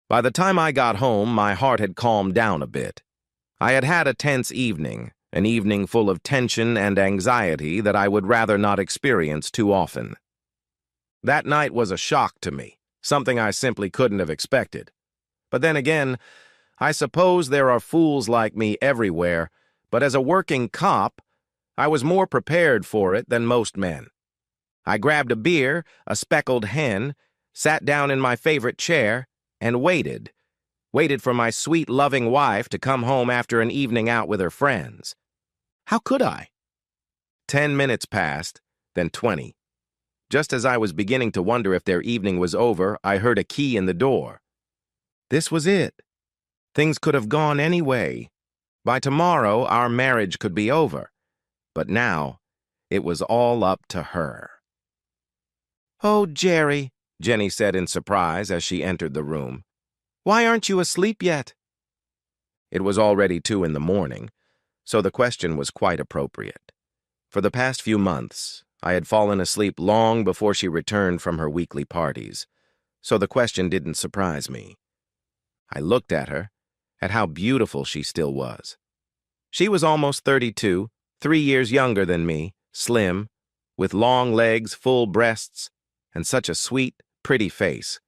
By the time I got home, my heart had calmed down a bit. I had had a tense evening, an evening full of tension and anxiety that I would rather not experience too often. That night was a shock to me, something I simply couldn't have expected. But then again, I suppose there are fools like me everywhere, but as a working cop, I was more prepared for it than most men. I grabbed a beer, a speckled hen, sat down in my favorite chair, and waited for my sweet, loving wife to come home after an evening out with her friends. How could I? 10 minutes passed, then 20. Just as I was beginning to wonder if their evening was over, I heard a key in the door. This was it. Things could have gone any way. By tomorrow, our marriage could be over. But now, it was all up to her. "Oh, Jerry," Jenny said in surprise as she entered the room. "Why aren't you asleep yet?" It was already 2 in the morning, so the question was quite appropriate. For the past few months, I had fallen asleep long before she returned from her weekly parties, so the question didn't surprise me. I looked at her, at how beautiful she still was. She was almost 32, 3 years younger than me, slim, with long legs, full breasts, and such a sweet, pretty face.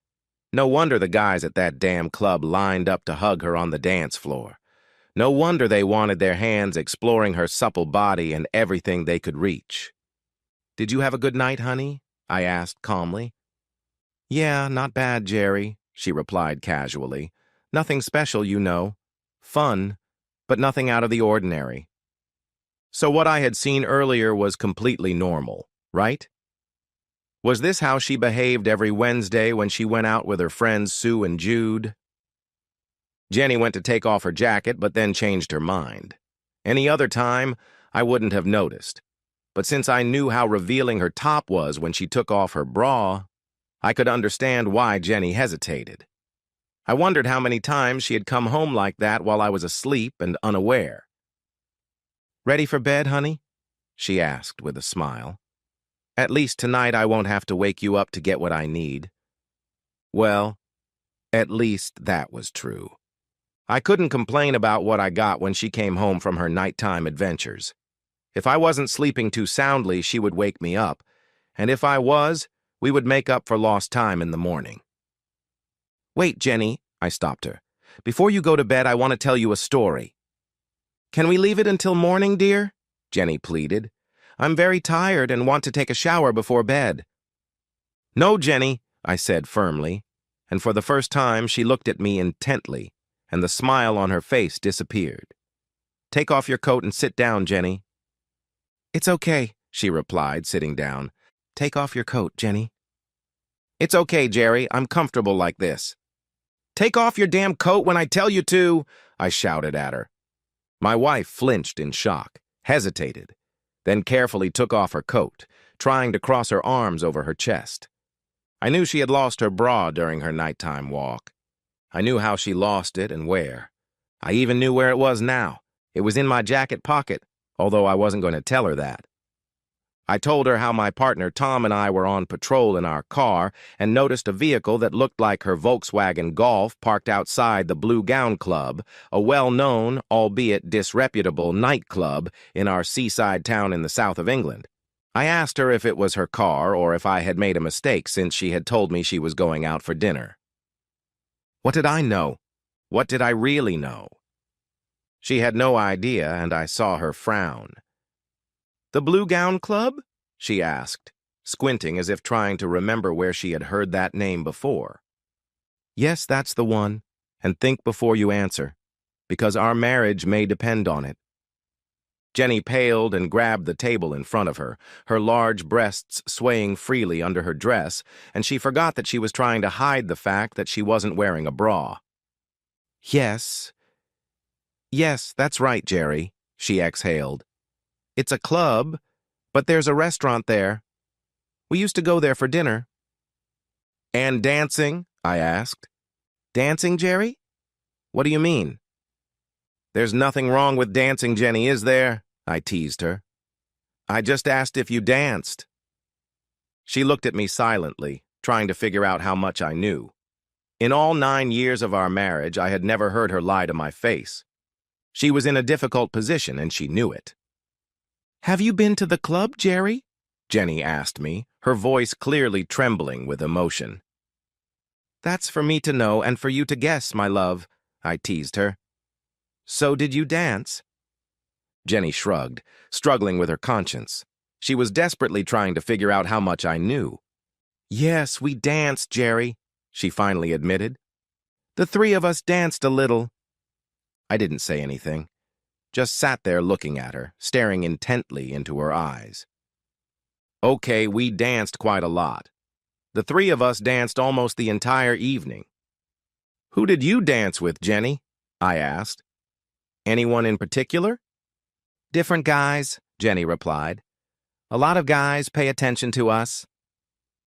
No wonder the guys at that damn club lined up to hug her on the dance floor. No wonder they wanted their hands exploring her supple body and everything they could reach. "Did you have a good night, honey?" I asked calmly. "Yeah, not bad, Jerry," she replied casually. "Nothing special, you know. Fun, but nothing out of the ordinary." So what I had seen earlier was completely normal, right? Was this how she behaved every Wednesday when she went out with her friends Sue and Jude? Jenny went to take off her jacket, but then changed her mind. Any other time, I wouldn't have noticed. But since I knew how revealing her top was when she took off her bra, I could understand why Jenny hesitated. I wondered how many times she had come home like that while I was asleep and unaware. "Ready for bed, honey?" she asked with a smile. "At least tonight I won't have to wake you up to get what I need." Well, at least that was true. I couldn't complain about what I got when she came home from her nighttime adventures. If I wasn't sleeping too soundly, she would wake me up, and if I was, we would make up for lost time in the morning. "Wait, Jenny," I stopped her. "Before you go to bed, I want to tell you a story." "Can we leave it until morning, dear?" Jenny pleaded. "I'm very tired and want to take a shower before bed." "No, Jenny," I said firmly, and for the first time she looked at me intently, and the smile on her face disappeared. "Take off your coat and sit down, Jenny." "It's okay," she replied, sitting down. "Take off your coat, Jenny." "It's okay, Jerry. I'm comfortable like this." "Take off your damn coat when I tell you to," I shouted at her. My wife flinched in shock, hesitated, then carefully took off her coat, trying to cross her arms over her chest. I knew she had lost her bra during her nighttime walk. I knew how she lost it and where. I even knew where it was now. It was in my jacket pocket, although I wasn't going to tell her that. I told her how my partner Tom and I were on patrol in our car and noticed a vehicle that looked like her Volkswagen Golf parked outside the Blue Gown Club, a well-known, albeit disreputable, nightclub in our seaside town in the south of England. I asked her if it was her car or if I had made a mistake since she had told me she was going out for dinner. What did I know? What did I really know? She had no idea, and I saw her frown. "The Blue Gown Club?" she asked, squinting as if trying to remember where she had heard that name before. "Yes, that's the one, and think before you answer, because our marriage may depend on it." Jenny paled and grabbed the table in front of her, her large breasts swaying freely under her dress, and she forgot that she was trying to hide the fact that she wasn't wearing a bra. Yes, that's right, Jerry," she exhaled. "It's a club, but there's a restaurant there. We used to go there for dinner." "And dancing?" I asked. "Dancing, Jerry? What do you mean?" "There's nothing wrong with dancing, Jenny, is there?" I teased her. "I just asked if you danced." She looked at me silently, trying to figure out how much I knew. In all 9 years of our marriage, I had never heard her lie to my face. She was in a difficult position, and she knew it. "Have you been to the club, Jerry?" Jenny asked me, her voice clearly trembling with emotion. "That's for me to know and for you to guess, my love," I teased her. "So did you dance?" Jenny shrugged, struggling with her conscience. She was desperately trying to figure out how much I knew. "Yes, we danced, Jerry," she finally admitted. "The three of us danced a little." I didn't say anything, just sat there looking at her, staring intently into her eyes. Okay, we danced quite a lot. The three of us danced almost the entire evening. "Who did you dance with, Jenny?" I asked. "Anyone in particular?" "Different guys," Jenny replied. "A lot of guys pay attention to us."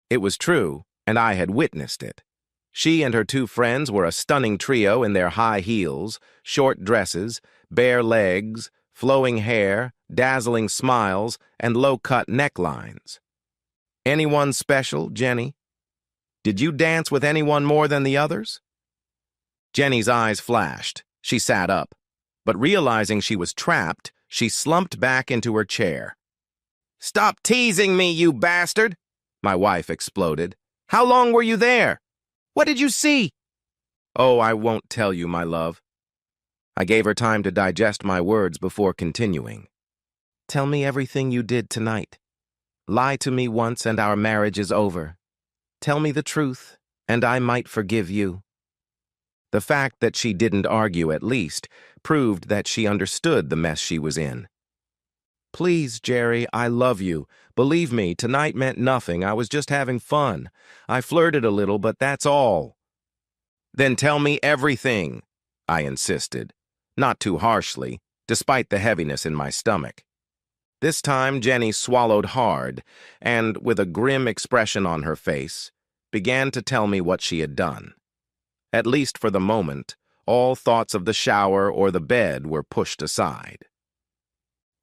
It was true, and I had witnessed it. She and her two friends were a stunning trio in their high heels, short dresses, bare legs, flowing hair, dazzling smiles, and low-cut necklines. "Anyone special, Jenny? Did you dance with anyone more than the others?" Jenny's eyes flashed. She sat up, but realizing she was trapped, she slumped back into her chair. "Stop teasing me, you bastard!" my wife exploded. "How long were you there? What did you see?" "Oh, I won't tell you, my love." I gave her time to digest my words before continuing. "Tell me everything you did tonight. Lie to me once and our marriage is over. Tell me the truth, and I might forgive you." The fact that she didn't argue at least proved that she understood the mess she was in. "Please, Jerry, I love you. Believe me, tonight meant nothing. I was just having fun. I flirted a little, but that's all." "Then tell me everything," I insisted, not too harshly, despite the heaviness in my stomach. This time, Jenny swallowed hard and, with a grim expression on her face, began to tell me what she had done. At least for the moment, all thoughts of the shower or the bed were pushed aside.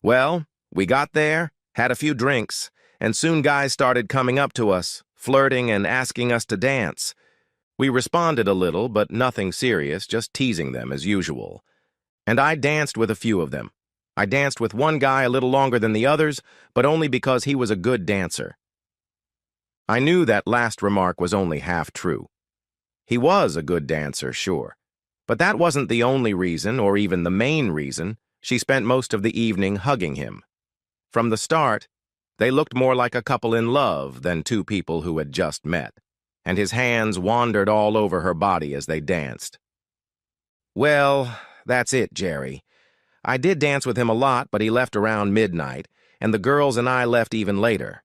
"Well, we got there, had a few drinks, and soon guys started coming up to us, flirting and asking us to dance. We responded a little, but nothing serious, just teasing them as usual. And I danced with a few of them. I danced with one guy a little longer than the others, but only because he was a good dancer." I knew that last remark was only half true. He was a good dancer, sure, but that wasn't the only reason, or even the main reason, she spent most of the evening hugging him. From the start, they looked more like a couple in love than two people who had just met, and his hands wandered all over her body as they danced. "Well, that's it, Jerry. I did dance with him a lot, but he left around midnight, and the girls and I left even later."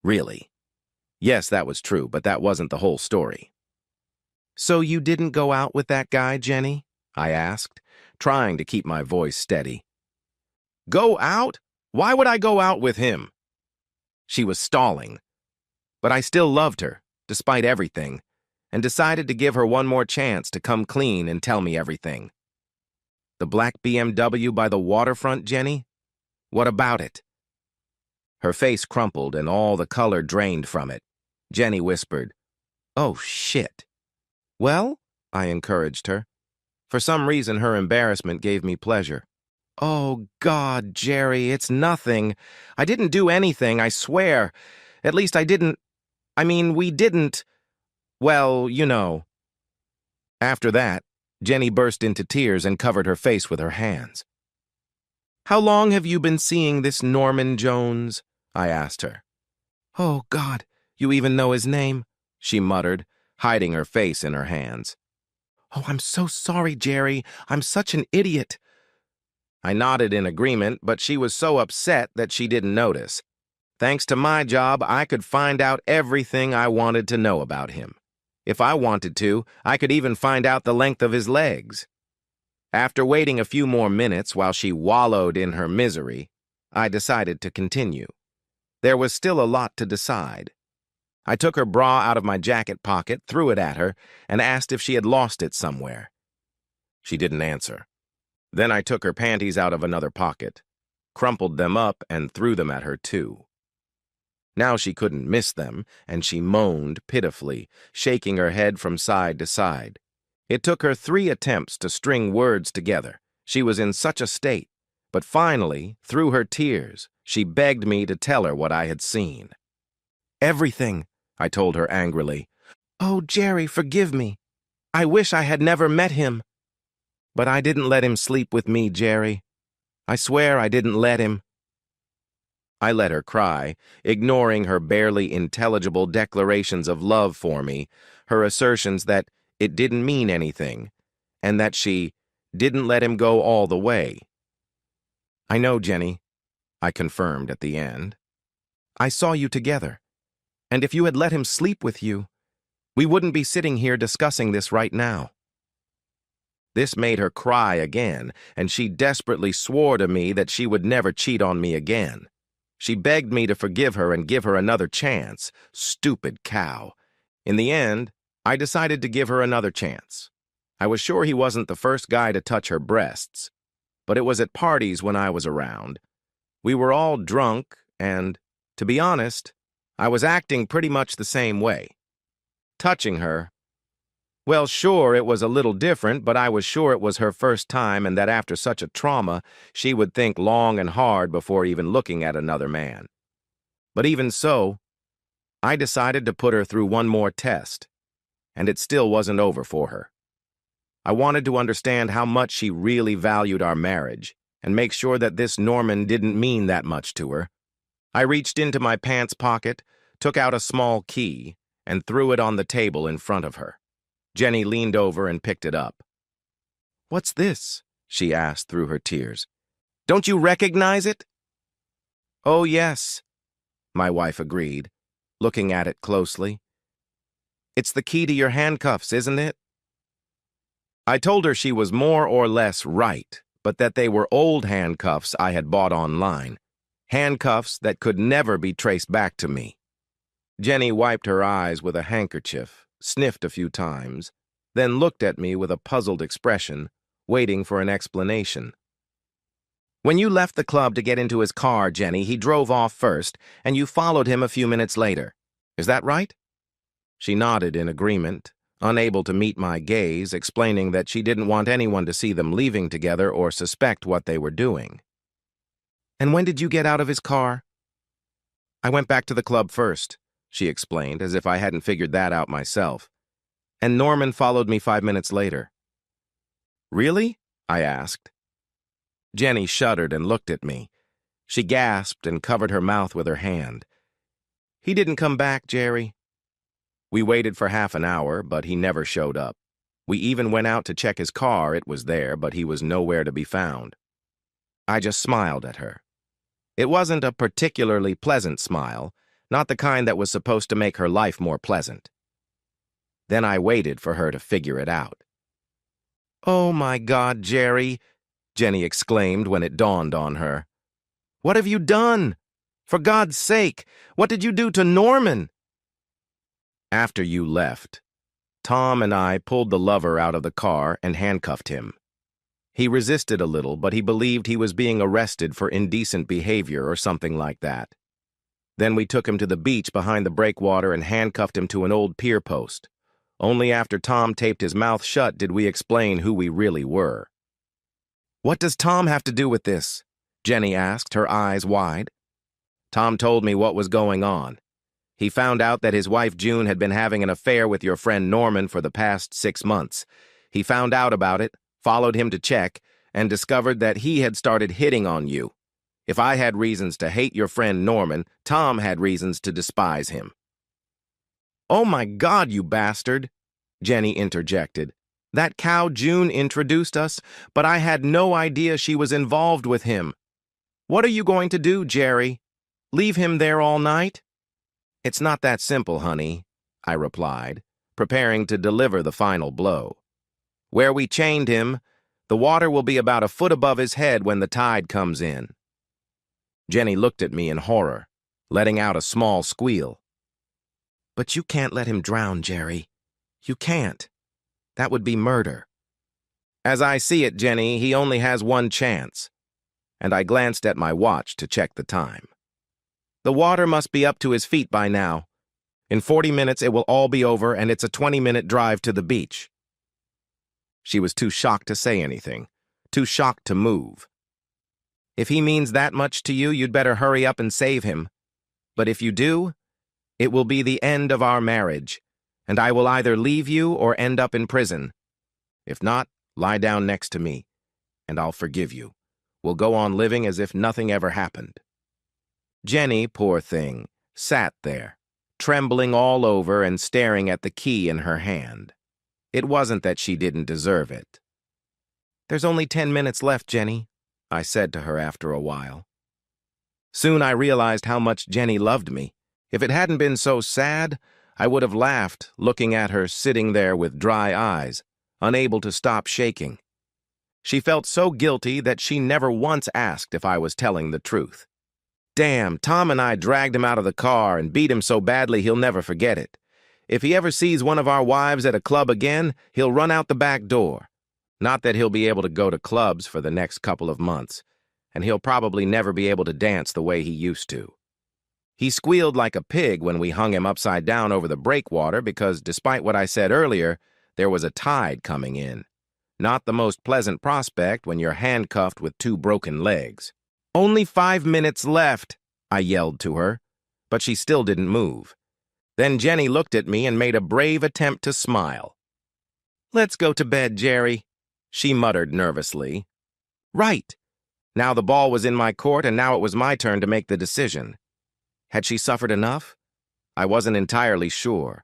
"Really?" "Yes, that was true, but that wasn't the whole story." "So you didn't go out with that guy, Jenny?" I asked, trying to keep my voice steady. "Go out? Why would I go out with him?" She was stalling, but I still loved her, despite everything, and decided to give her one more chance to come clean and tell me everything. "The black BMW by the waterfront, Jenny? What about it?" Her face crumpled and all the color drained from it. Jenny whispered, "Oh, shit." "Well?" I encouraged her. For some reason, her embarrassment gave me pleasure. "Oh, God, Jerry, it's nothing. I didn't do anything, I swear. At least I didn't. We didn't. Well, you know." After that, Jenny burst into tears and covered her face with her hands. "How long have you been seeing this Norman Jones?" I asked her. "Oh, God, you even know his name," she muttered, hiding her face in her hands. "Oh, I'm so sorry, Jerry. I'm such an idiot." I nodded in agreement, but she was so upset that she didn't notice. Thanks to my job, I could find out everything I wanted to know about him. If I wanted to, I could even find out the length of his legs. After waiting a few more minutes while she wallowed in her misery, I decided to continue. There was still a lot to decide. I took her bra out of my jacket pocket, threw it at her, and asked if she had lost it somewhere. She didn't answer. Then I took her panties out of another pocket, crumpled them up, and threw them at her too. Now she couldn't miss them, and she moaned pitifully, shaking her head from side to side. It took her 3 attempts to string words together. She was in such a state. But finally, through her tears, she begged me to tell her what I had seen. "Everything," I told her angrily. "Oh, Jerry, forgive me. I wish I had never met him." "But I didn't let him sleep with me, Jerry. I swear I didn't let him." I let her cry, ignoring her barely intelligible declarations of love for me, her assertions that it didn't mean anything, and that she didn't let him go all the way. "I know, Jenny," I confirmed at the end. "I saw you together, and if you had let him sleep with you, we wouldn't be sitting here discussing this right now." This made her cry again, and she desperately swore to me that she would never cheat on me again. She begged me to forgive her and give her another chance. Stupid cow. In the end, I decided to give her another chance. I was sure he wasn't the first guy to touch her breasts, but it was at parties when I was around. We were all drunk, and, to be honest, I was acting pretty much the same way. Touching her, well, sure, it was a little different, but I was sure it was her first time and that after such a trauma, she would think long and hard before even looking at another man. But even so, I decided to put her through one more test, and it still wasn't over for her. I wanted to understand how much she really valued our marriage and make sure that this Norman didn't mean that much to her. I reached into my pants pocket, took out a small key, and threw it on the table in front of her. Jenny leaned over and picked it up. "What's this?" she asked through her tears. "Don't you recognize it?" "Oh, yes," my wife agreed, looking at it closely. "It's the key to your handcuffs, isn't it?" I told her she was more or less right, but that they were old handcuffs I had bought online, handcuffs that could never be traced back to me. Jenny wiped her eyes with a handkerchief, sniffed a few times, then looked at me with a puzzled expression, waiting for an explanation. "When you left the club to get into his car, Jenny, he drove off first, and you followed him a few minutes later. Is that right?" She nodded in agreement, unable to meet my gaze, explaining that she didn't want anyone to see them leaving together or suspect what they were doing. "And when did you get out of his car?" "I went back to the club first," she explained, as if I hadn't figured that out myself. "And Norman followed me 5 minutes later." "Really?" I asked. Jenny shuddered and looked at me. She gasped and covered her mouth with her hand. "He didn't come back, Jerry." We waited for half an hour, but he never showed up. We even went out to check his car. It was there, but he was nowhere to be found. I just smiled at her. It wasn't a particularly pleasant smile, not the kind that was supposed to make her life more pleasant. Then I waited for her to figure it out. "Oh my God, Jerry," Jenny exclaimed when it dawned on her. "What have you done? For God's sake, what did you do to Norman?" "After you left, Tom and I pulled the lover out of the car and handcuffed him. He resisted a little, but he believed he was being arrested for indecent behavior or something like that. Then we took him to the beach behind the breakwater and handcuffed him to an old pier post. Only after Tom taped his mouth shut did we explain who we really were." "What does Tom have to do with this?" Jenny asked, her eyes wide. "Tom told me what was going on. He found out that his wife June had been having an affair with your friend Norman for the past 6 months. He found out about it, followed him to check, and discovered that he had started hitting on you. If I had reasons to hate your friend Norman, Tom had reasons to despise him." "Oh my God, you bastard," Jenny interjected. "That cow June introduced us, but I had no idea she was involved with him. What are you going to do, Jerry? Leave him there all night?" "It's not that simple, honey," I replied, preparing to deliver the final blow. "Where we chained him, the water will be about a foot above his head when the tide comes in." Jenny looked at me in horror, letting out a small squeal. "But you can't let him drown, Jerry. You can't. That would be murder." "As I see it, Jenny, he only has one chance." And I glanced at my watch to check the time. The water must be up to his feet by now. In 40 minutes, it will all be over, and it's a 20-minute drive to the beach. She was too shocked to say anything, too shocked to move. If he means that much to you, you'd better hurry up and save him. But if you do, it will be the end of our marriage, and I will either leave you or end up in prison. If not, lie down next to me, and I'll forgive you. We'll go on living as if nothing ever happened. Jenny, poor thing, sat there, trembling all over and staring at the key in her hand. It wasn't that she didn't deserve it. "There's only 10 minutes left, Jenny," I said to her after a while. Soon I realized how much Jenny loved me. If it hadn't been so sad, I would have laughed, looking at her sitting there with dry eyes, unable to stop shaking. She felt so guilty that she never once asked if I was telling the truth. Damn, Tom and I dragged him out of the car and beat him so badly he'll never forget it. If he ever sees one of our wives at a club again, he'll run out the back door. Not that he'll be able to go to clubs for the next couple of months, and he'll probably never be able to dance the way he used to. He squealed like a pig when we hung him upside down over the breakwater because, despite what I said earlier, there was a tide coming in. Not the most pleasant prospect when you're handcuffed with 2 broken legs. "Only 5 minutes left," I yelled to her, but she still didn't move. Then Jenny looked at me and made a brave attempt to smile. "Let's go to bed, Jerry," she muttered nervously. Right. Now the ball was in my court, and now it was my turn to make the decision. Had she suffered enough? I wasn't entirely sure.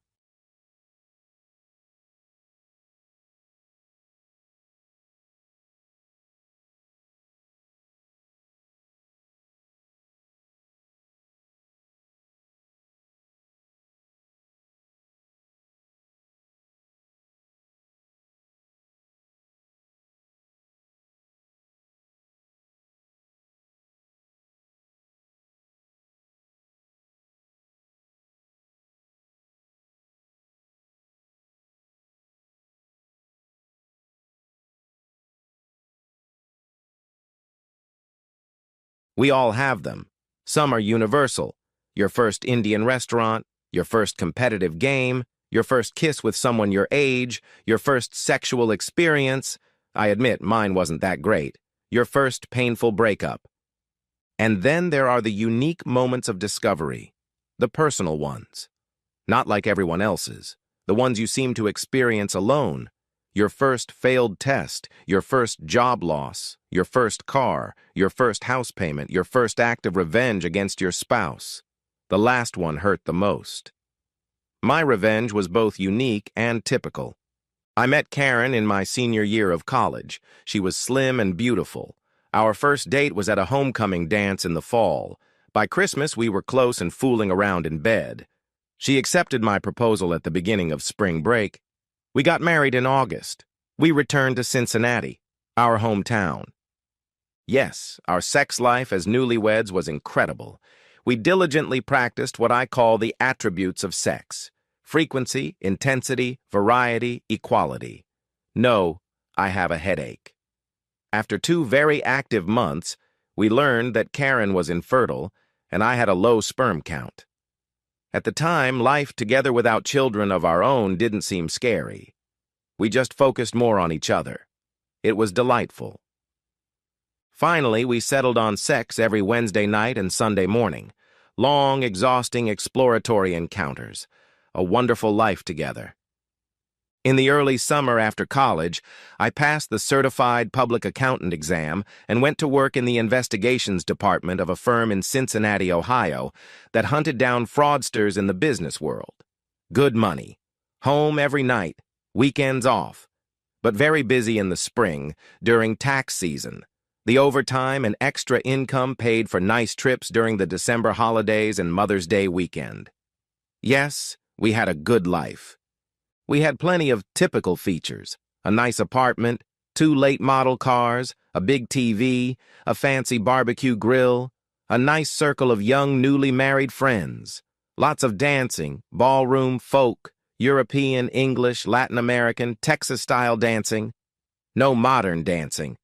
We all have them. Some are universal. Your first Indian restaurant, your first competitive game, your first kiss with someone your age, your first sexual experience. I admit mine wasn't that great. Your first painful breakup. And then there are the unique moments of discovery, the personal ones. Not like everyone else's, the ones you seem to experience alone. Your first failed test, your first job loss, your first car, your first house payment, your first act of revenge against your spouse. The last one hurt the most. My revenge was both unique and typical. I met Karen in my senior year of college. She was slim and beautiful. Our first date was at a homecoming dance in the fall. By Christmas, we were close and fooling around in bed. She accepted my proposal at the beginning of spring break. We got married in August. We returned to Cincinnati, our hometown. Yes, our sex life as newlyweds was incredible. We diligently practiced what I call the attributes of sex: frequency, intensity, variety, equality. No, I have a headache. After 2 very active months, we learned that Karen was infertile and I had a low sperm count. At the time, life together without children of our own didn't seem scary. We just focused more on each other. It was delightful. Finally, we settled on sex every Wednesday night and Sunday morning. Long, exhausting, exploratory encounters. A wonderful life together. In the early summer after college, I passed the Certified Public Accountant exam and went to work in the investigations department of a firm in Cincinnati, Ohio, that hunted down fraudsters in the business world. Good money. Home every night. Weekends off. But very busy in the spring, during tax season. The overtime and extra income paid for nice trips during the December holidays and Mother's Day weekend. Yes, we had a good life. We had plenty of typical features: a nice apartment, 2 late model cars, a big TV, a fancy barbecue grill, a nice circle of young newly married friends, lots of dancing, ballroom, folk, European, English, Latin American, Texas-style dancing. No modern dancing.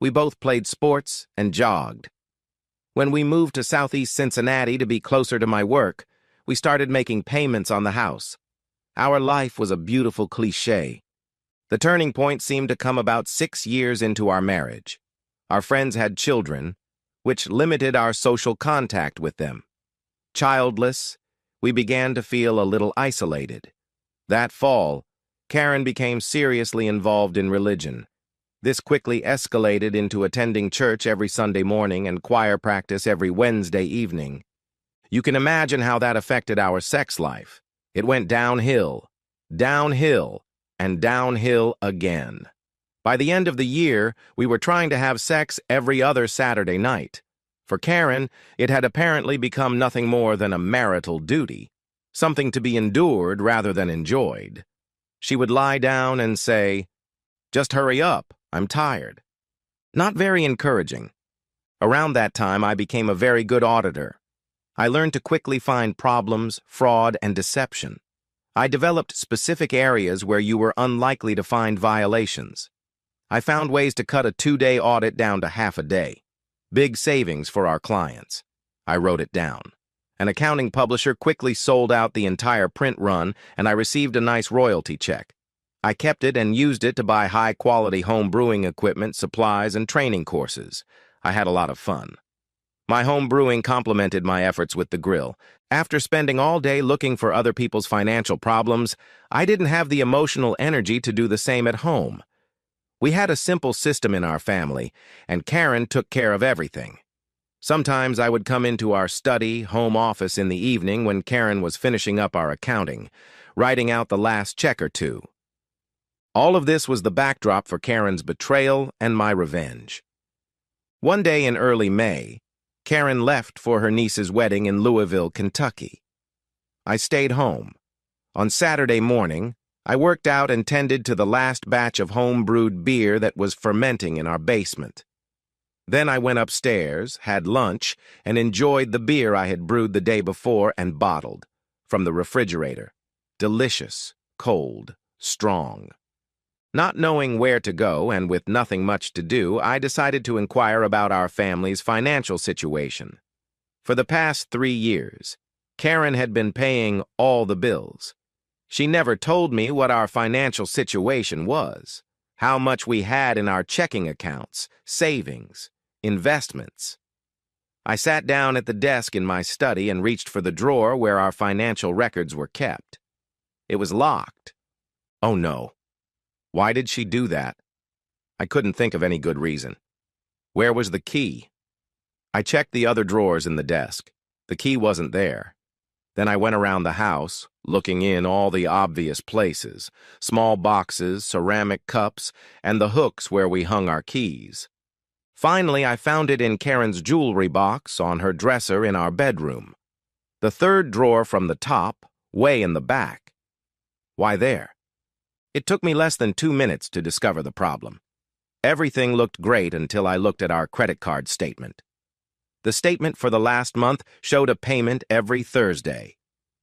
We both played sports and jogged. When we moved to southeast Cincinnati to be closer to my work, we started making payments on the house. Our life was a beautiful cliché. The turning point seemed to come about 6 years into our marriage. Our friends had children, which limited our social contact with them. Childless, we began to feel a little isolated. That fall, Karen became seriously involved in religion. This quickly escalated into attending church every Sunday morning and choir practice every Wednesday evening. You can imagine how that affected our sex life. It went downhill, downhill, and downhill again. By the end of the year, we were trying to have sex every other Saturday night. For Karen, it had apparently become nothing more than a marital duty, something to be endured rather than enjoyed. She would lie down and say, "Just hurry up, I'm tired." Not very encouraging. Around that time, I became a very good auditor. I learned to quickly find problems, fraud, and deception. I developed specific areas where you were unlikely to find violations. I found ways to cut a 2-day audit down to half a day. Big savings for our clients. I wrote it down. An accounting publisher quickly sold out the entire print run, and I received a nice royalty check. I kept it and used it to buy high-quality home brewing equipment, supplies, and training courses. I had a lot of fun. My home brewing complemented my efforts with the grill. After spending all day looking for other people's financial problems, I didn't have the emotional energy to do the same at home. We had a simple system in our family, and Karen took care of everything. Sometimes I would come into our home office in the evening when Karen was finishing up our accounting, writing out the last check or two. All of this was the backdrop for Karen's betrayal and my revenge. One day in early May, Karen left for her niece's wedding in Louisville, Kentucky. I stayed home. On Saturday morning, I worked out and tended to the last batch of home-brewed beer that was fermenting in our basement. Then I went upstairs, had lunch, and enjoyed the beer I had brewed the day before and bottled from the refrigerator. Delicious, cold, strong. Not knowing where to go and with nothing much to do, I decided to inquire about our family's financial situation. For the past 3 years, Karen had been paying all the bills. She never told me what our financial situation was, how much we had in our checking accounts, savings, investments. I sat down at the desk in my study and reached for the drawer where our financial records were kept. It was locked. Oh no. Why did she do that? I couldn't think of any good reason. Where was the key? I checked the other drawers in the desk. The key wasn't there. Then I went around the house, looking in all the obvious places, small boxes, ceramic cups, and the hooks where we hung our keys. Finally, I found it in Karen's jewelry box on her dresser in our bedroom. The third drawer from the top, way in the back. Why there? It took me less than 2 minutes to discover the problem. Everything looked great until I looked at our credit card statement. The statement for the last month showed a payment every Thursday.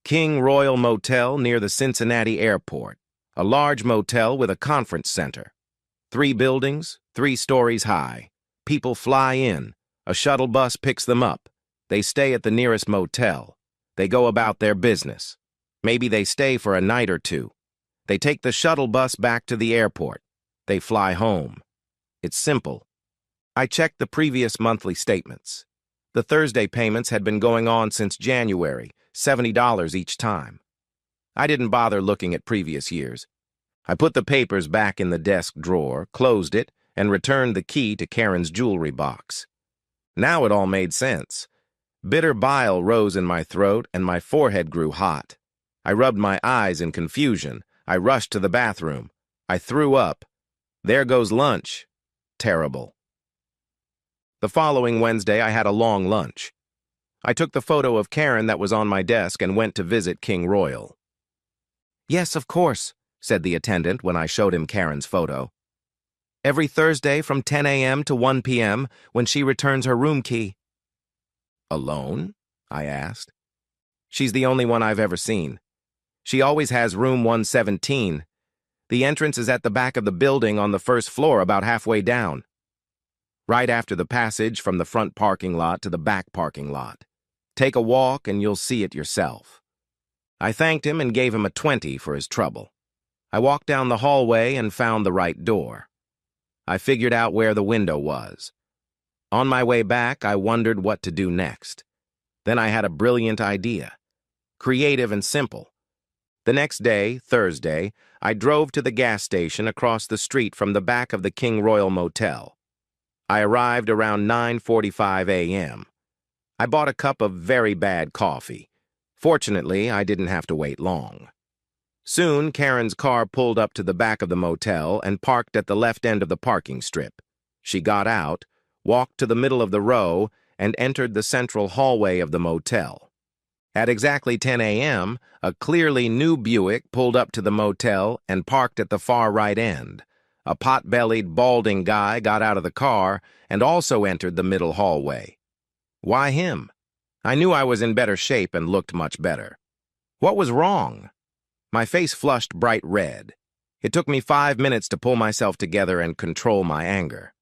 King Royal Motel near the Cincinnati airport, a large motel with a conference center. 3 buildings, 3 stories high. People fly in. A shuttle bus picks them up. They stay at the nearest motel. They go about their business. Maybe they stay for a night or two. They take the shuttle bus back to the airport. They fly home. It's simple. I checked the previous monthly statements. The Thursday payments had been going on since January, $70 each time. I didn't bother looking at previous years. I put the papers back in the desk drawer, closed it, and returned the key to Karen's jewelry box. Now it all made sense. Bitter bile rose in my throat and my forehead grew hot. I rubbed my eyes in confusion. I rushed to the bathroom. I threw up. There goes lunch. Terrible. The following Wednesday, I had a long lunch. I took the photo of Karen that was on my desk and went to visit King Royal. "Yes, of course," said the attendant when I showed him Karen's photo. "Every Thursday from 10 a.m. to 1 p.m. when she returns her room key." "Alone?" I asked. "She's the only one I've ever seen. She always has room 117. The entrance is at the back of the building on the first floor about halfway down." right after the passage from the front parking lot to the back parking lot. Take a walk and you'll see it yourself. I thanked him and gave him a 20 for his trouble. I walked down the hallway and found the right door. I figured out where the window was. On my way back, I wondered what to do next. Then I had a brilliant idea. Creative and simple. The next day, Thursday, I drove to the gas station across the street from the back of the King Royal Motel. I arrived around 9:45 a.m. I bought a cup of very bad coffee. Fortunately, I didn't have to wait long. Soon, Karen's car pulled up to the back of the motel and parked at the left end of the parking strip. She got out, walked to the middle of the row, and entered the central hallway of the motel. At exactly 10 a.m., a clearly new Buick pulled up to the motel and parked at the far right end. A pot-bellied, balding guy got out of the car and also entered the middle hallway. Why him? I knew I was in better shape and looked much better. What was wrong? My face flushed bright red. It took me 5 minutes to pull myself together and control my anger.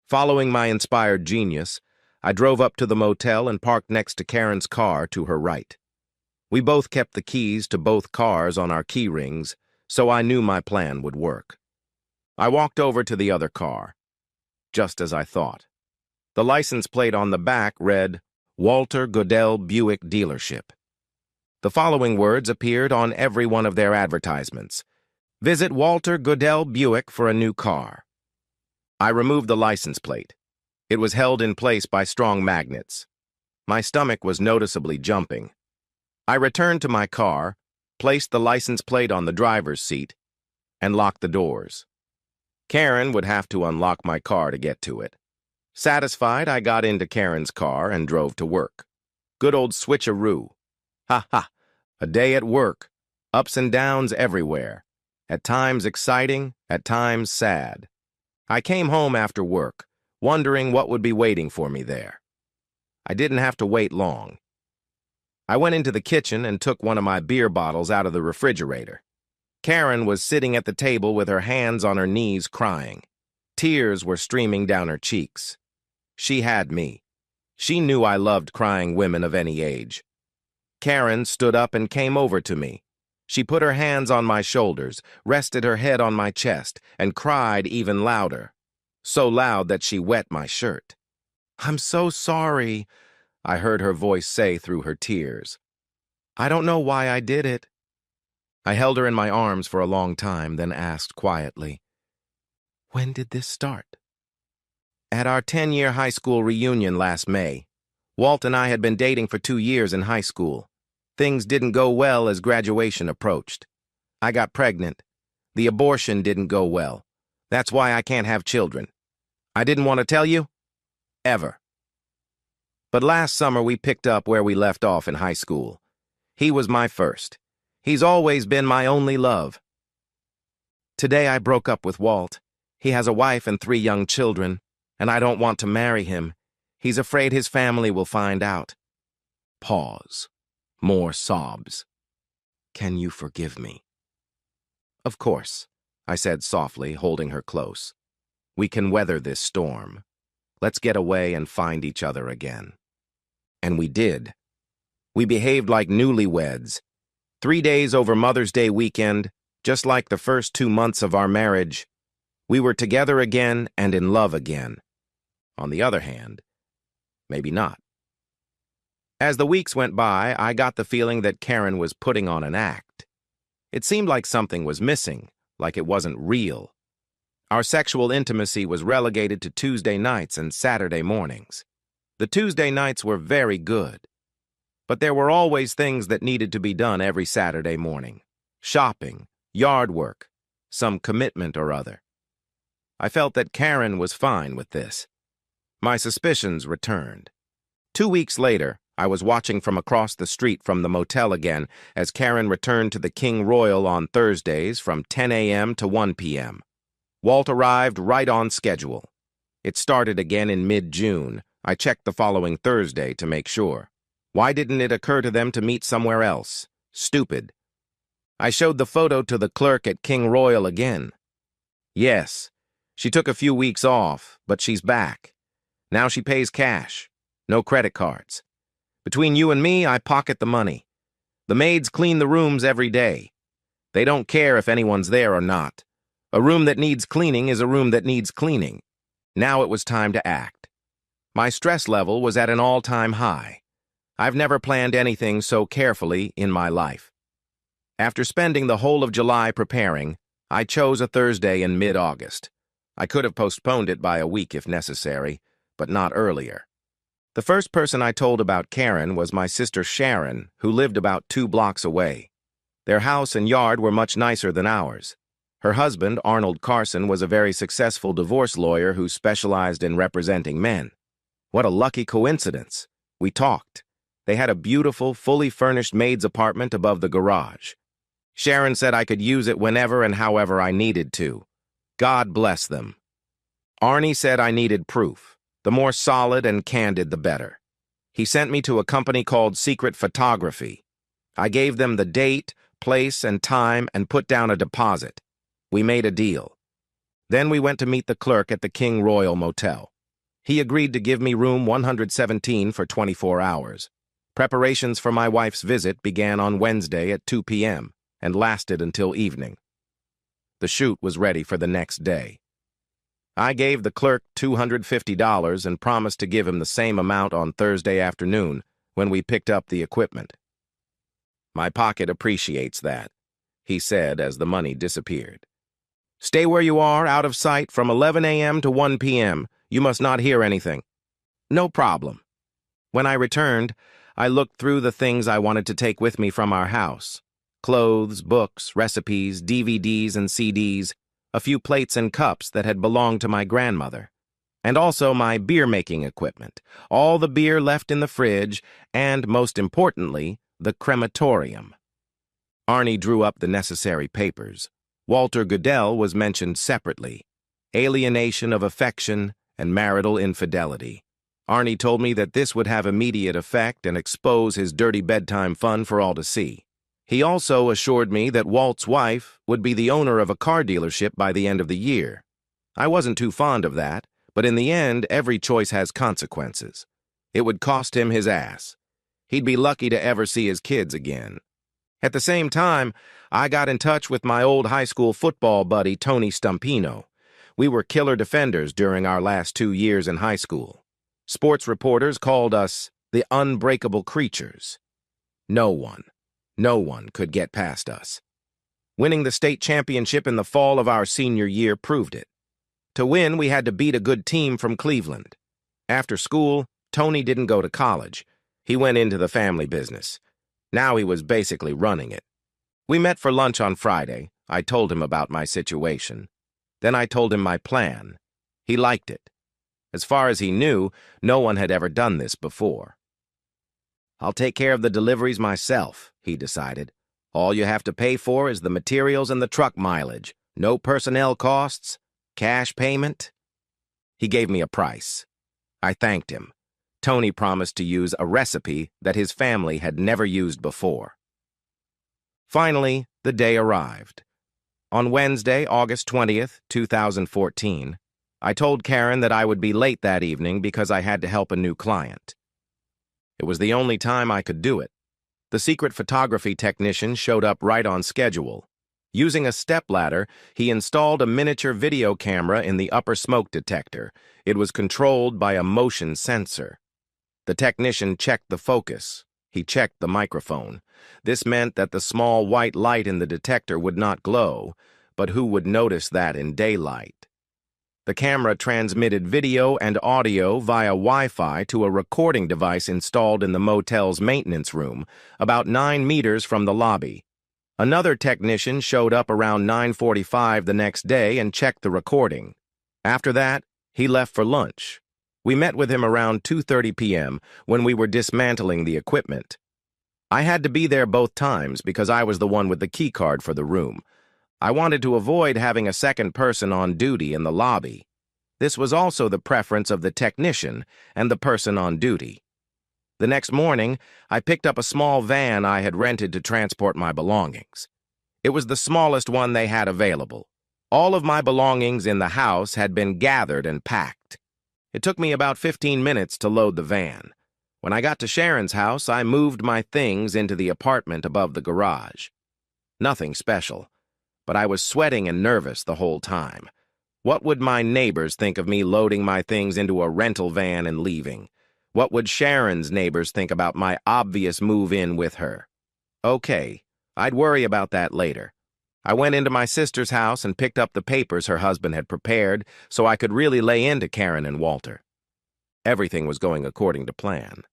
Following my inspired genius, I drove up to the motel and parked next to Karen's car to her right. We both kept the keys to both cars on our key rings, so I knew my plan would work. I walked over to the other car, just as I thought. The license plate on the back read, Walter Goodell Buick Dealership. The following words appeared on every one of their advertisements. Visit Walter Goodell Buick for a new car. I removed the license plate. It was held in place by strong magnets. My stomach was noticeably jumping. I returned to my car, placed the license plate on the driver's seat, and locked the doors. Karen would have to unlock my car to get to it. Satisfied, I got into Karen's car and drove to work. Good old switcheroo. Ha ha. A day at work. Ups and downs everywhere. At times exciting, at times sad. I came home after work, wondering what would be waiting for me there. I didn't have to wait long. I went into the kitchen and took one of my beer bottles out of the refrigerator. Karen was sitting at the table with her hands on her knees crying. Tears were streaming down her cheeks. She had me. She knew I loved crying women of any age. Karen stood up and came over to me. She put her hands on my shoulders, rested her head on my chest, and cried even louder. So loud that she wet my shirt. "I'm so sorry," I heard her voice say through her tears. "I don't know why I did it." I held her in my arms for a long time, then asked quietly, "When did this start?" "At our 10-year high school reunion last May. Walt and I had been dating for 2 years in high school. Things didn't go well as graduation approached. I got pregnant. The abortion didn't go well. That's why I can't have children. I didn't want to tell you? Ever. But last summer we picked up where we left off in high school. He was my first. He's always been my only love. Today I broke up with Walt. He has a wife and 3 young children, and I don't want to marry him. He's afraid his family will find out." Pause. More sobs. "Can you forgive me?" "Of course," I said softly, holding her close. "We can weather this storm. Let's get away and find each other again." And we did. We behaved like newlyweds. 3 days over Mother's Day weekend, just like the first 2 months of our marriage. We were together again and in love again. On the other hand, maybe not. As the weeks went by, I got the feeling that Karen was putting on an act. It seemed like something was missing, like it wasn't real. Our sexual intimacy was relegated to Tuesday nights and Saturday mornings. The Tuesday nights were very good. But there were always things that needed to be done every Saturday morning. Shopping, yard work, some commitment or other. I felt that Karen was fine with this. My suspicions returned. 2 weeks later, I was watching from across the street from the motel again as Karen returned to the King Royal on Thursdays from 10 a.m. to 1 p.m. Walt arrived right on schedule. It started again in mid-June. I checked the following Thursday to make sure. Why didn't it occur to them to meet somewhere else? Stupid. I showed the photo to the clerk at King Royal again. Yes, she took a few weeks off, but she's back. Now she pays cash. No credit cards. Between you and me, I pocket the money. The maids clean the rooms every day. They don't care if anyone's there or not. A room that needs cleaning is a room that needs cleaning. Now it was time to act. My stress level was at an all-time high. I've never planned anything so carefully in my life. After spending the whole of July preparing, I chose a Thursday in mid-August. I could have postponed it by a week if necessary, but not earlier. The first person I told about Karen was my sister Sharon, who lived about 2 blocks away. Their house and yard were much nicer than ours. Her husband, Arnold Carson, was a very successful divorce lawyer who specialized in representing men. What a lucky coincidence. We talked. They had a beautiful, fully furnished maid's apartment above the garage. Sharon said I could use it whenever and however I needed to. God bless them. Arnie said I needed proof. The more solid and candid, the better. He sent me to a company called Secret Photography. I gave them the date, place, and time and put down a deposit. We made a deal. Then we went to meet the clerk at the King Royal Motel. He agreed to give me room 117 for 24 hours. Preparations for my wife's visit began on Wednesday at 2 p.m. and lasted until evening. The shoot was ready for the next day. I gave the clerk $250 and promised to give him the same amount on Thursday afternoon when we picked up the equipment. My pocket appreciates that, he said as the money disappeared. Stay where you are, out of sight, from 11 a.m. to 1 p.m. You must not hear anything. No problem. When I returned, I looked through the things I wanted to take with me from our house. Clothes, books, recipes, DVDs and CDs, a few plates and cups that had belonged to my grandmother, and also my beer-making equipment, all the beer left in the fridge, and, most importantly, the crematorium. Arnie drew up the necessary papers. Walter Goodell was mentioned separately. Alienation of affection and marital infidelity. Arnie told me that this would have immediate effect and expose his dirty bedtime fun for all to see. He also assured me that Walt's wife would be the owner of a car dealership by the end of the year. I wasn't too fond of that, but in the end, every choice has consequences. It would cost him his ass. He'd be lucky to ever see his kids again. At the same time, I got in touch with my old high school football buddy, Tony Stumpino. We were killer defenders during our last 2 years in high school. Sports reporters called us the unbreakable creatures. No one could get past us. Winning the state championship in the fall of our senior year proved it. To win, we had to beat a good team from Cleveland. After school, Tony didn't go to college. He went into the family business. Now he was basically running it. We met for lunch on Friday. I told him about my situation. Then I told him my plan. He liked it. As far as he knew, no one had ever done this before. I'll take care of the deliveries myself, he decided. All you have to pay for is the materials and the truck mileage. No personnel costs, cash payment. He gave me a price. I thanked him. Tony promised to use a recipe that his family had never used before. Finally, the day arrived. On Wednesday, August 20th, 2014, I told Karen that I would be late that evening because I had to help a new client. It was the only time I could do it. The secret photography technician showed up right on schedule. Using a stepladder, he installed a miniature video camera in the upper smoke detector. It was controlled by a motion sensor. The technician checked the focus. He checked the microphone. This meant that the small white light in the detector would not glow, but who would notice that in daylight? The camera transmitted video and audio via Wi-Fi to a recording device installed in the motel's maintenance room, about 9 meters from the lobby. Another technician showed up around 9:45 the next day and checked the recording. After that, he left for lunch. We met with him around 2:30 p.m. when we were dismantling the equipment. I had to be there both times because I was the one with the key card for the room. I wanted to avoid having a second person on duty in the lobby. This was also the preference of the technician and the person on duty. The next morning, I picked up a small van I had rented to transport my belongings. It was the smallest one they had available. All of my belongings in the house had been gathered and packed. It took me about 15 minutes to load the van. When I got to Sharon's house, I moved my things into the apartment above the garage. Nothing special, but I was sweating and nervous the whole time. What would my neighbors think of me loading my things into a rental van and leaving? What would Sharon's neighbors think about my obvious move-in with her? Okay, I'd worry about that later. I went into my sister's house and picked up the papers her husband had prepared so I could really lay into Karen and Walter. Everything was going according to plan.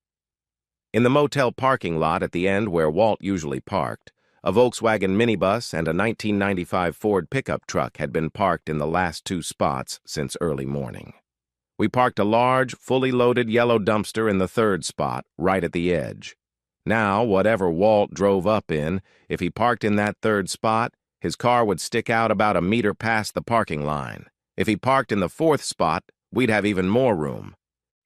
In the motel parking lot at the end where Walt usually parked, a Volkswagen minibus and a 1995 Ford pickup truck had been parked in the last two spots since early morning. We parked a large, fully loaded yellow dumpster in the third spot, right at the edge. Now, whatever Walt drove up in, if he parked in that third spot, his car would stick out about a meter past the parking line. If he parked in the fourth spot, we'd have even more room.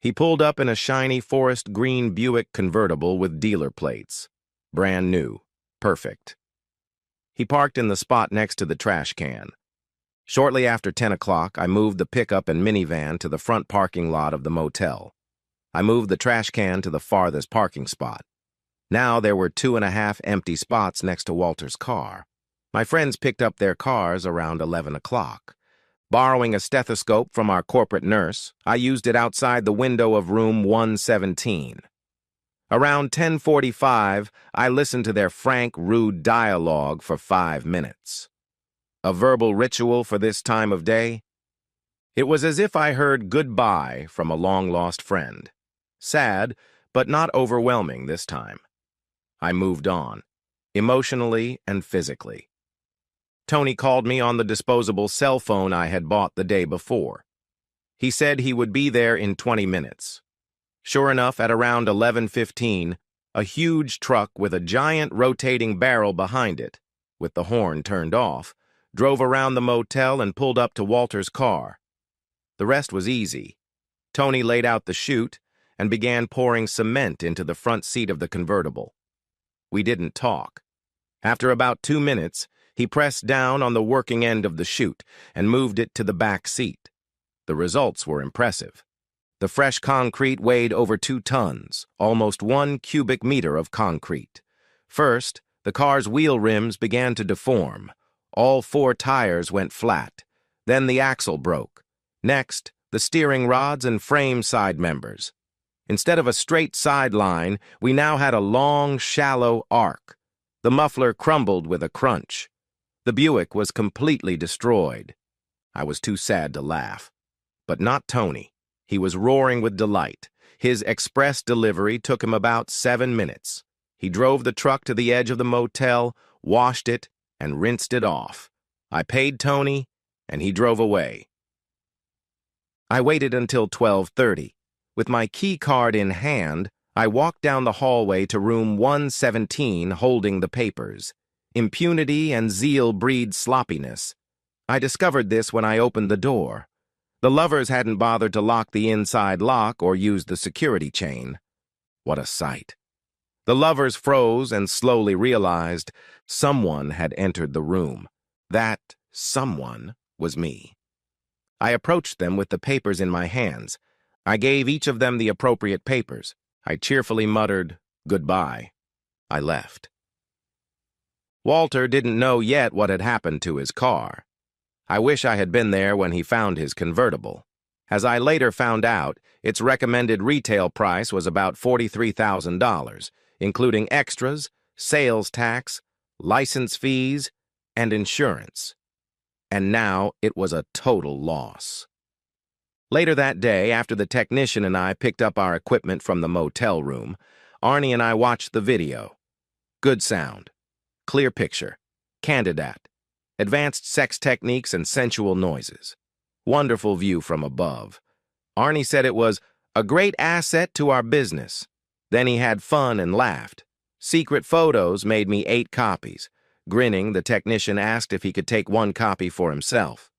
He pulled up in a shiny forest green Buick convertible with dealer plates. Brand new. Perfect. He parked in the spot next to the trash can. Shortly after 10 o'clock, I moved the pickup and minivan to the front parking lot of the motel. I moved the trash can to the farthest parking spot. Now there were 2.5 empty spots next to Walter's car. My friends picked up their cars around 11 o'clock. Borrowing a stethoscope from our corporate nurse, I used it outside the window of room 117. Around 10:45, I listened to their frank, rude dialogue for 5 minutes. A verbal ritual for this time of day? It was as if I heard goodbye from a long-lost friend. Sad, but not overwhelming this time. I moved on, emotionally and physically. Tony called me on the disposable cell phone I had bought the day before. He said he would be there in 20 minutes. Sure enough, at around 11:15, a huge truck with a giant rotating barrel behind it, with the horn turned off, drove around the motel and pulled up to Walter's car. The rest was easy. Tony laid out the chute and began pouring cement into the front seat of the convertible. We didn't talk. After about 2 minutes, he pressed down on the working end of the chute and moved it to the back seat. The results were impressive. The fresh concrete weighed over 2 tons, almost 1 cubic meter of concrete. First, the car's wheel rims began to deform. All 4 tires went flat. Then the axle broke. Next, the steering rods and frame side members. Instead of a straight side line, we now had a long, shallow arc. The muffler crumbled with a crunch. The Buick was completely destroyed. I was too sad to laugh. But not Tony. He was roaring with delight. His express delivery took him about 7 minutes. He drove the truck to the edge of the motel, washed it, and rinsed it off. I paid Tony, and he drove away. I waited until 12:30. With my key card in hand, I walked down the hallway to room 117 holding the papers. Impunity and zeal breed sloppiness. I discovered this when I opened the door. The lovers hadn't bothered to lock the inside lock or use the security chain. What a sight. The lovers froze and slowly realized someone had entered the room. That someone was me. I approached them with the papers in my hands. I gave each of them the appropriate papers. I cheerfully muttered, "Goodbye." I left. Walter didn't know yet what had happened to his car. I wish I had been there when he found his convertible. As I later found out, its recommended retail price was about $43,000, including extras, sales tax, license fees, and insurance. And now it was a total loss. Later that day, after the technician and I picked up our equipment from the motel room, Arnie and I watched the video. Good sound. Clear picture, candidate, advanced sex techniques and sensual noises. Wonderful view from above. Arnie said it was a great asset to our business. Then he had fun and laughed. Secret photos made me 8 copies. Grinning, the technician asked if he could take 1 copy for himself.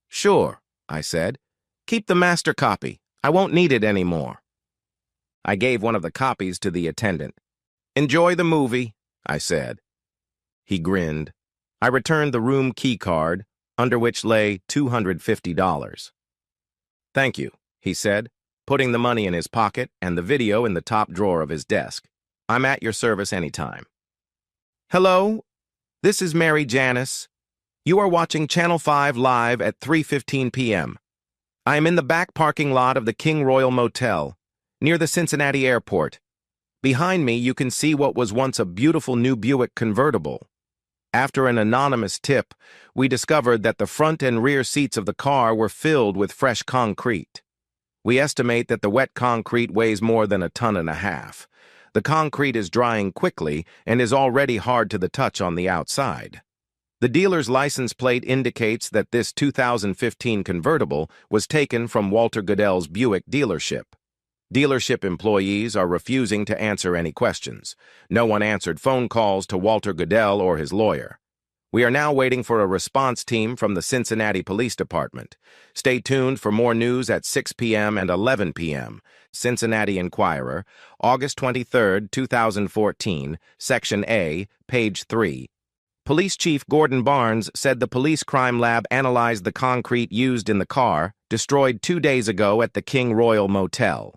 "Sure," I said. "Keep the master copy. I won't need it anymore." I gave one of the copies to the attendant. "Enjoy the movie," I said. He grinned. I returned the room key card, under which lay $250. "Thank you," he said, putting the money in his pocket and the video in the top drawer of his desk. I'm at your service anytime. Hello, this is Mary Janice. You are watching Channel 5 live at 3:15 p.m. I am in the back parking lot of the King Royal Motel, near the Cincinnati airport. Behind me, you can see what was once a beautiful new Buick convertible. After an anonymous tip, we discovered that the front and rear seats of the car were filled with fresh concrete. We estimate that the wet concrete weighs more than 1.5 tons. The concrete is drying quickly and is already hard to the touch on the outside. The dealer's license plate indicates that this 2015 convertible was taken from Walter Goodell's Buick dealership. Dealership employees are refusing to answer any questions. No one answered phone calls to Walter Goodell or his lawyer. We are now waiting for a response team from the Cincinnati Police Department. Stay tuned for more news at 6 p.m. and 11 p.m. Cincinnati Enquirer, August 23, 2014, Section A, page 3. Police Chief Gordon Barnes said the police crime lab analyzed the concrete used in the car, destroyed 2 days ago at the King Royal Motel.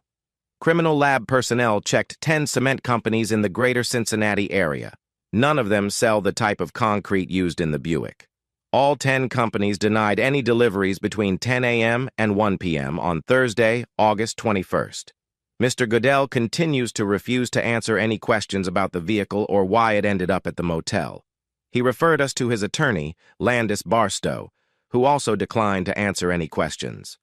Criminal lab personnel checked 10 cement companies in the greater Cincinnati area. None of them sell the type of concrete used in the Buick. All 10 companies denied any deliveries between 10 a.m. and 1 p.m. on Thursday, August 21st. Mr. Goodell continues to refuse to answer any questions about the vehicle or why it ended up at the motel. He referred us to his attorney, Landis Barstow, who also declined to answer any questions.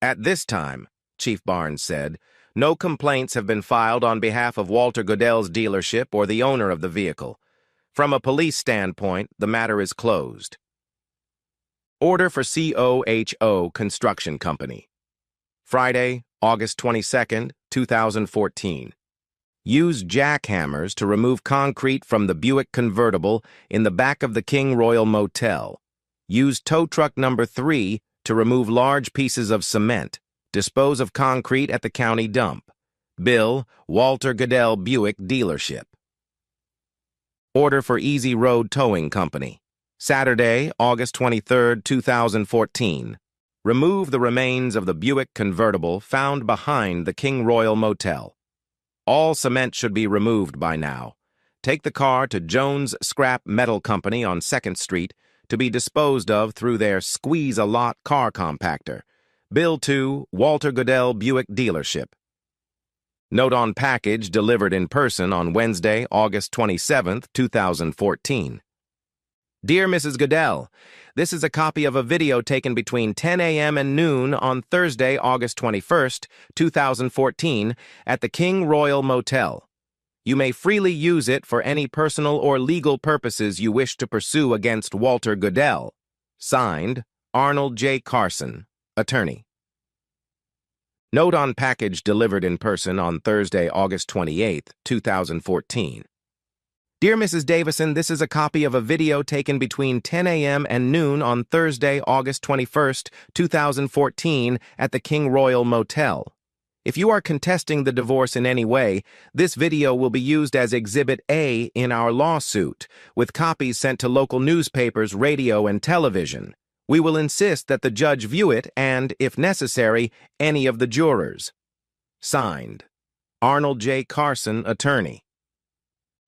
At this time, Chief Barnes said, no complaints have been filed on behalf of Walter Goodell's dealership or the owner of the vehicle. From a police standpoint, the matter is closed. Order for COHO Construction Company. Friday, August 22, 2014. Use jackhammers to remove concrete from the Buick convertible in the back of the King Royal Motel. Use tow truck number 3 to remove large pieces of cement. Dispose of concrete at the county dump. Bill, Walter Goodell Buick Dealership. Order for Easy Road Towing Company. Saturday, August 23, 2014. Remove the remains of the Buick convertible found behind the King Royal Motel. All cement should be removed by now. Take the car to Jones Scrap Metal Company on 2nd Street to be disposed of through their Squeeze-A-Lot car compactor. Bill to Walter Goodell Buick Dealership. Note on package delivered in person on Wednesday, August 27, 2014. Dear Mrs. Goodell, this is a copy of a video taken between 10 a.m. and noon on Thursday, August 21, 2014, at the King Royal Motel. You may freely use it for any personal or legal purposes you wish to pursue against Walter Goodell. Signed, Arnold J. Carson, Attorney. Note on package delivered in person on Thursday, August 28, 2014. Dear Mrs. Davison, this is a copy of a video taken between 10 a.m. and noon on Thursday, August 21, 2014, at the King Royal Motel. If you are contesting the divorce in any way, this video will be used as Exhibit A in our lawsuit, with copies sent to local newspapers, radio, and television. We will insist that the judge view it and, if necessary, any of the jurors. Signed, Arnold J. Carson, Attorney.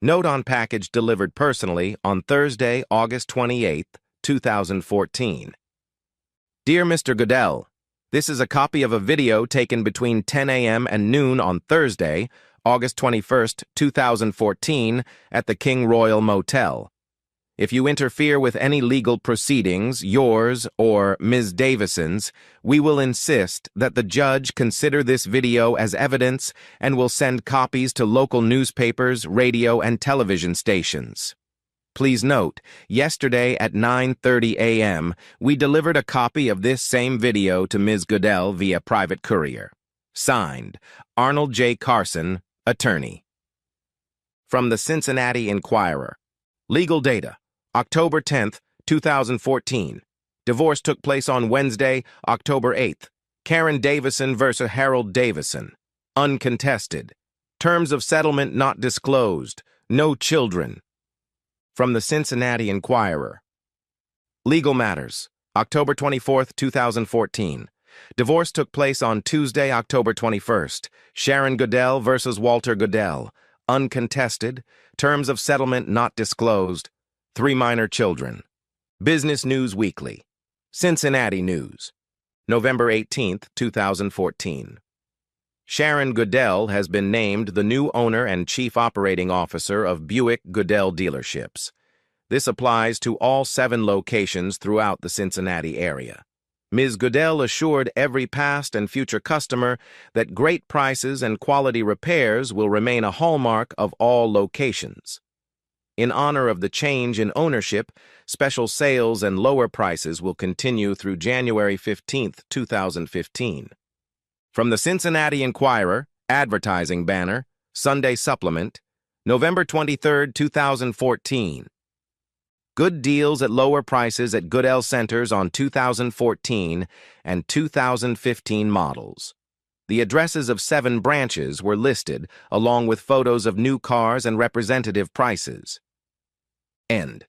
Note on package delivered personally on Thursday, August 28, 2014. Dear Mr. Goodell, this is a copy of a video taken between 10 a.m. and noon on Thursday, August 21, 2014, at the King Royal Motel. If you interfere with any legal proceedings, yours or Ms. Davison's, we will insist that the judge consider this video as evidence and will send copies to local newspapers, radio, and television stations. Please note, yesterday at 9:30 a.m., we delivered a copy of this same video to Ms. Goodell via private courier. Signed, Arnold J. Carson, Attorney. From the Cincinnati Enquirer. Legal data. October 10, 2014. Divorce took place on Wednesday, October 8th. Karen Davison versus Harold Davison. Uncontested. Terms of settlement not disclosed. No children. From the Cincinnati Enquirer. Legal matters. October 24, 2014. Divorce took place on Tuesday, October 21st. Sharon Goodell versus Walter Goodell. Uncontested. Terms of settlement not disclosed. 3 minor children. Business News Weekly. Cincinnati News. November 18, 2014. Sharon Goodell has been named the new owner and chief operating officer of Buick Goodell dealerships. This applies to all 7 locations throughout the Cincinnati area. Ms. Goodell assured every past and future customer that great prices and quality repairs will remain a hallmark of all locations. In honor of the change in ownership, special sales and lower prices will continue through January 15, 2015. From the Cincinnati Enquirer, advertising banner, Sunday Supplement, November 23, 2014. Good deals at lower prices at Goodell Centers on 2014 and 2015 models. The addresses of 7 branches were listed, along with photos of new cars and representative prices. End.